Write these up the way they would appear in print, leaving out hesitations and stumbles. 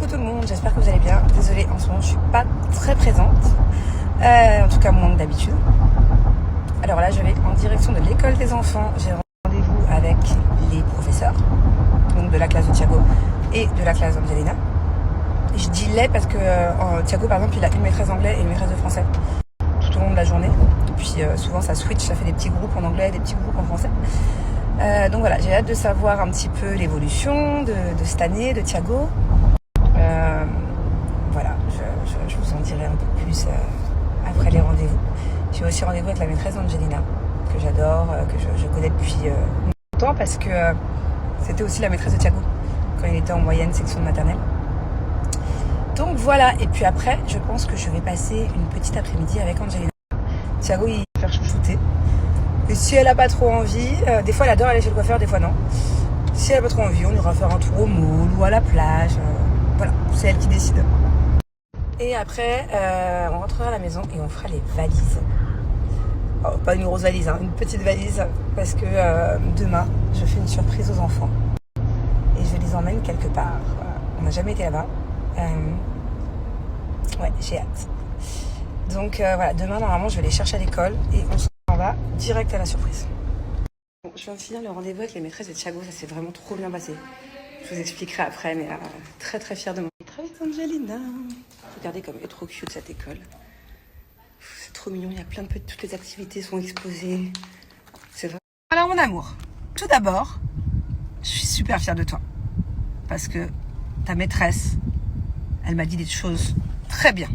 Coucou tout le monde, j'espère que vous allez bien. Désolée, en ce moment je suis pas très présente, en tout cas moins que d'habitude. Alors là je vais en direction de l'école des enfants. J'ai rendez-vous avec les professeurs, donc de la classe de Thiago et de la classe d'Angelina. Je dis les parce que Thiago par exemple il a une maîtresse d'anglais et une maîtresse de français tout au long de la journée. Et puis souvent ça switch, ça fait des petits groupes en anglais, des petits groupes en français. Donc voilà, j'ai hâte de savoir un petit peu l'évolution de cette année de Thiago. Voilà, je vous en dirai un peu plus après les rendez-vous. J'ai aussi rendez-vous avec la maîtresse d'Angelina, que j'adore, que je connais depuis longtemps parce que c'était aussi la maîtresse de Thiago quand il était en moyenne section de maternelle. Donc voilà, et puis après, je pense que je vais passer une petite après-midi avec Angelina. Thiago, il va faire chouchouter. Et si elle n'a pas trop envie, des fois elle adore aller chez le coiffeur, des fois non. Si elle n'a pas trop envie, on ira faire un tour au mall ou à la plage. Voilà, c'est elle qui décide. Et après, on rentrera à la maison et on fera les valises. Oh, pas une grosse valise, hein, une petite valise. Parce que demain, je fais une surprise aux enfants. Et je les emmène quelque part. Voilà. On n'a jamais été là-bas. Ouais, j'ai hâte. Donc voilà, demain, normalement, je vais les chercher à l'école et on s'en va direct à la surprise. Bon, je viens de finir le rendez-vous avec les maîtresses de Thiago. Ça s'est vraiment trop bien passé. Je vous expliquerai après, mais très très fière de moi. Avec Angelina. Regardez comme elle est trop cute cette école. C'est trop mignon, il y a plein de toutes les activités sont exposées. C'est vrai. Alors mon amour, tout d'abord, je suis super fière de toi. Parce que ta maîtresse, elle m'a dit des choses très bien.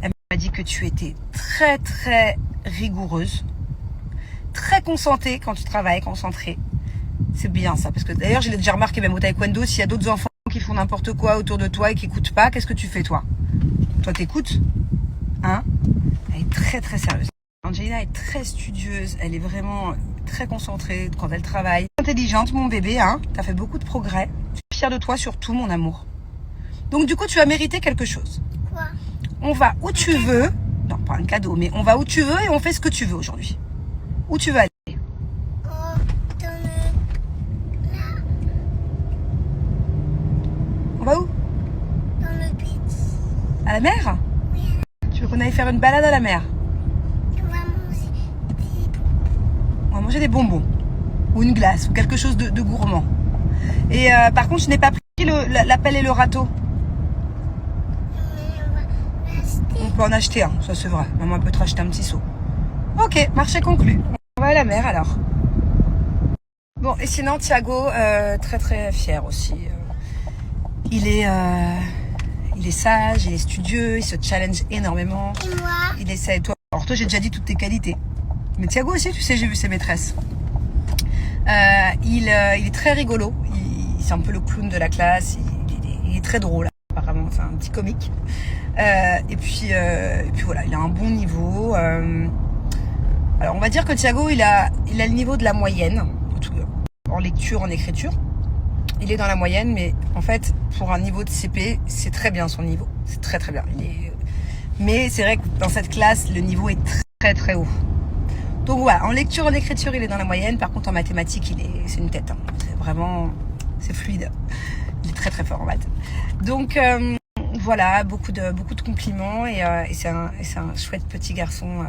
Elle m'a dit que tu étais très très rigoureuse, très concentrée quand tu travailles, concentrée. C'est bien ça, parce que d'ailleurs je l'ai déjà remarqué même au taekwondo, s'il y a d'autres enfants qui font n'importe quoi autour de toi et qui écoutent pas, qu'est-ce que tu fais toi? Toi t'écoutes, hein? Elle est très très sérieuse. Angelina est très studieuse, elle est vraiment très concentrée quand elle travaille. Intelligente mon bébé, hein? T'as fait beaucoup de progrès. Je suis fière de toi surtout mon amour. Donc du coup tu as mérité quelque chose. Quoi? On va où tu veux, non pas un cadeau, mais on va où tu veux et on fait ce que tu veux aujourd'hui. Où tu veux aller? On va où? Dans le beach. À la mer? Oui. Tu veux qu'on aille faire une balade à la mer? On va manger des... On va manger des bonbons. Ou une glace, ou quelque chose de gourmand. Et par contre, je n'ai pas pris la pelle et le râteau. Mais on va l'acheter. On peut en acheter un, ça c'est vrai. Maman peut te racheter un petit seau. Ok, marché conclu. On va à la mer alors. Bon, et sinon, Thiago, très très fier aussi. Il est sage, il est studieux, il se challenge énormément. Et moi? Il essaie, toi. Alors toi, j'ai déjà dit toutes tes qualités. Mais Thiago aussi, tu sais, j'ai vu ses maîtresses. Il est très rigolo. C'est un peu le clown de la classe. Il est très drôle, apparemment. C'est un petit comique. Et puis voilà, il a un bon niveau. Alors on va dire que Thiago, il a le niveau de la moyenne en lecture, en écriture. Il est dans la moyenne, mais en fait, pour un niveau de CP, c'est très bien son niveau. C'est très très bien. Mais c'est vrai que dans cette classe, le niveau est très très haut. Donc voilà, en lecture, en écriture, il est dans la moyenne. Par contre, en mathématiques, c'est une tête. Hein. C'est vraiment, c'est fluide. Il est très très fort en maths. Donc voilà, beaucoup de compliments et c'est un chouette petit garçon.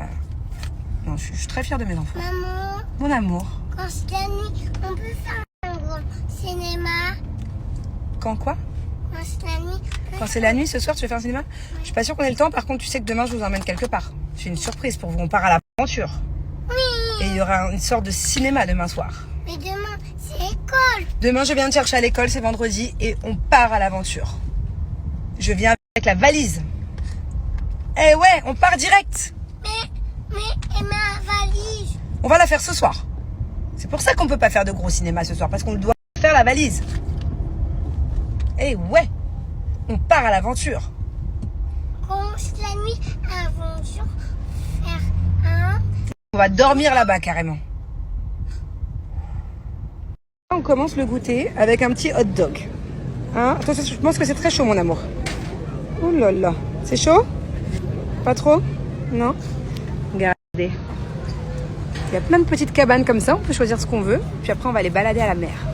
Non, je suis très fière de mes enfants. Maman, Mon amour. quand c'est la nuit, on peut faire un grand cinéma. Quand quoi? Quand c'est la nuit. Quand c'est la nuit, ce soir, tu veux faire un cinéma? Je suis pas sûre qu'on ait le temps. Par contre, tu sais que demain, je vous emmène quelque part. J'ai une surprise pour vous. On part à l'aventure. Oui. Et il y aura une sorte de cinéma demain soir. Mais demain, c'est l'école. Demain, je viens te chercher à l'école, c'est vendredi, et on part à l'aventure. Je viens avec la valise. Eh ouais, on part direct. Et ma valise? On va la faire ce soir. C'est pour ça qu'on peut pas faire de gros cinéma ce soir, parce qu'on doit faire la valise. Eh ouais, on part à l'aventure. Quand c'est la nuit, aventure, faire un... On va dormir là-bas carrément. On commence le goûter avec un petit hot dog. Hein? Attention, je pense que c'est très chaud mon amour. Oh là là, c'est chaud? Pas trop? Non? Regardez. Il y a plein de petites cabanes comme ça, on peut choisir ce qu'on veut. Puis après on va aller balader à la mer.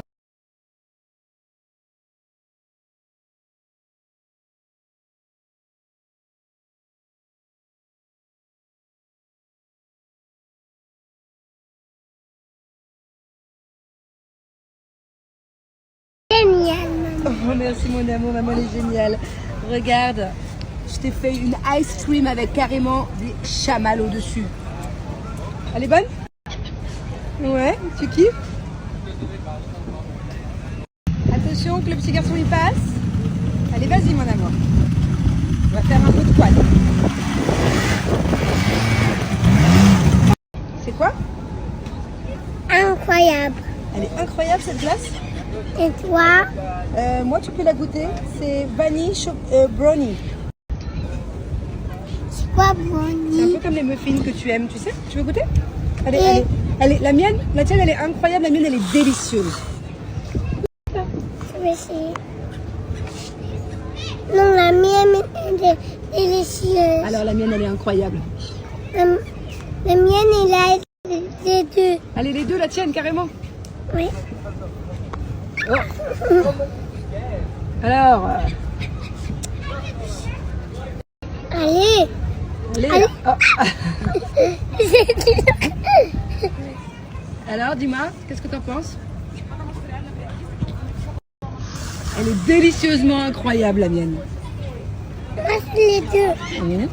Génial, maman. Oh, merci mon amour, maman elle est géniale. Regarde, je t'ai fait une ice cream avec carrément des chamallows dessus. Elle est bonne? Ouais, tu kiffes? Attention que le petit garçon y passe. Allez, vas-y mon amour. On va faire un peu de quad. C'est quoi? Incroyable. Elle est incroyable cette glace. Et toi? Moi tu peux la goûter. C'est vanille brownie. C'est quoi, C'est un Bonnie? peu comme les muffins que tu aimes, tu sais? Tu veux goûter? La mienne, la tienne elle est incroyable, la mienne elle est délicieuse. Je vais essayer. Non, la mienne est délicieuse. Alors la mienne elle est incroyable. La mienne est là, les deux. Allez les deux, la tienne carrément. Oui. Oh. Alors, Allez. allez. Oh. Alors dis-moi, qu'est-ce que t'en penses? Elle est délicieusement incroyable la mienne. Moi, c'est les deux. Mmh.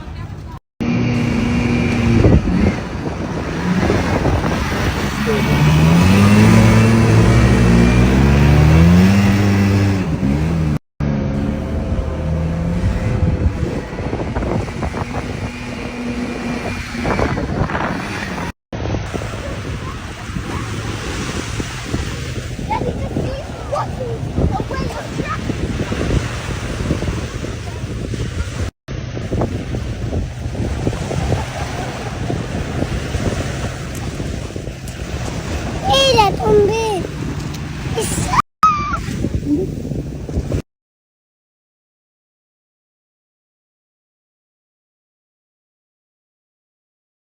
Et il a tombé.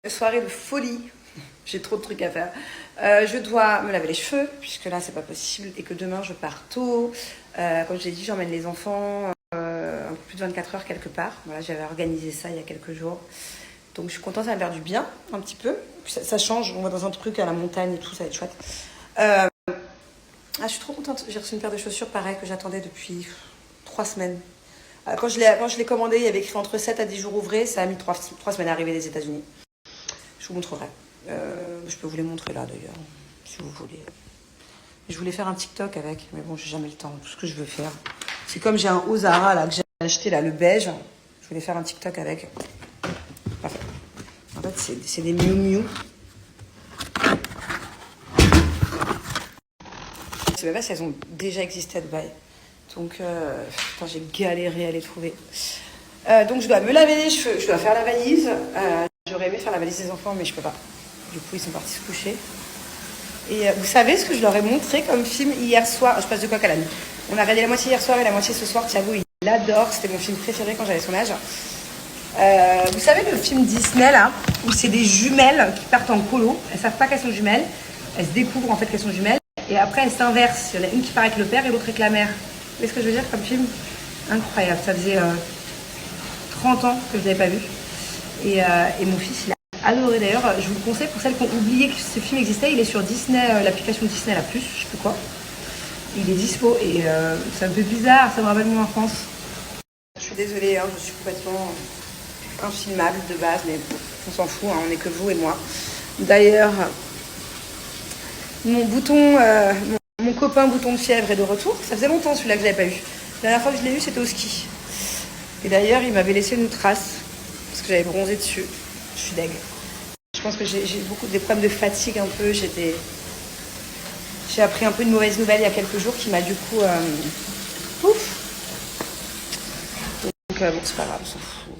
Soirée de folie, j'ai trop de trucs à faire. Je dois me laver les cheveux, puisque là c'est pas possible, et que demain je pars tôt. Comme je l'ai dit, j'emmène les enfants un peu plus de 24 heures quelque part. Voilà, j'avais organisé ça il y a quelques jours. Donc je suis contente, ça va me faire du bien, un petit peu. Puis ça change, on va dans un truc à la montagne et tout, ça va être chouette. Je suis trop contente, j'ai reçu une paire de chaussures pareil que j'attendais depuis 3 semaines. Quand je l'ai commandé, il y avait écrit entre 7 à 10 jours ouvrés, ça a mis 3 semaines à arriver des États-Unis. Je vous montrerai. Je peux vous les montrer là d'ailleurs, si vous voulez. Je voulais faire un TikTok avec, mais bon, j'ai jamais le temps. Tout ce que je veux faire, c'est comme j'ai un haut Zara là que j'ai acheté là, le beige. Je voulais faire un TikTok avec. Parfait. En fait, c'est des Miu Miu. Je sais même pas si elles ont déjà existé à Dubaï. Donc, putain, j'ai galéré à les trouver. Donc, je dois me laver les cheveux, je dois faire la valise. J'aurais aimé faire la valise des enfants, mais je peux pas. Du coup, ils sont partis se coucher. Et vous savez ce que je leur ai montré comme film hier soir? Je passe de coq à l'âne. On a regardé la moitié hier soir et la moitié ce soir. Thiago, il adore. C'était mon film préféré quand j'avais son âge. Vous savez le film Disney là, où c'est des jumelles qui partent en colo. Elles savent pas qu'elles sont jumelles. Elles se découvrent en fait qu'elles sont jumelles. Et après elles s'inversent. Il y en a une qui part avec le père et l'autre avec la mère. Vous voyez ce que je veux dire comme film? Incroyable. Ça faisait 30 ans que je l'avais pas vu. Et mon fils, il a adoré d'ailleurs. Je vous le conseille pour celles qui ont oublié que ce film existait. Il est sur Disney, l'application Disney la plus, je sais plus quoi. Il est dispo et ça me fait bizarre, ça me rappelle mon enfance. Je suis désolée, hein, je suis complètement infilmable de base, mais bon, on s'en fout, hein, on n'est que vous et moi. D'ailleurs, mon bouton, mon copain bouton de fièvre est de retour. Ça faisait longtemps celui-là que je l'avais pas eu. La dernière fois que je l'ai eu, c'était au ski. Et d'ailleurs, il m'avait laissé une trace. Parce que j'avais bronzé dessus. Je suis deg. Je pense que j'ai beaucoup des problèmes de fatigue un peu. J'ai appris un peu une mauvaise nouvelle il y a quelques jours qui m'a du coup... ouf. Donc bon, c'est pas grave, on s'en fout.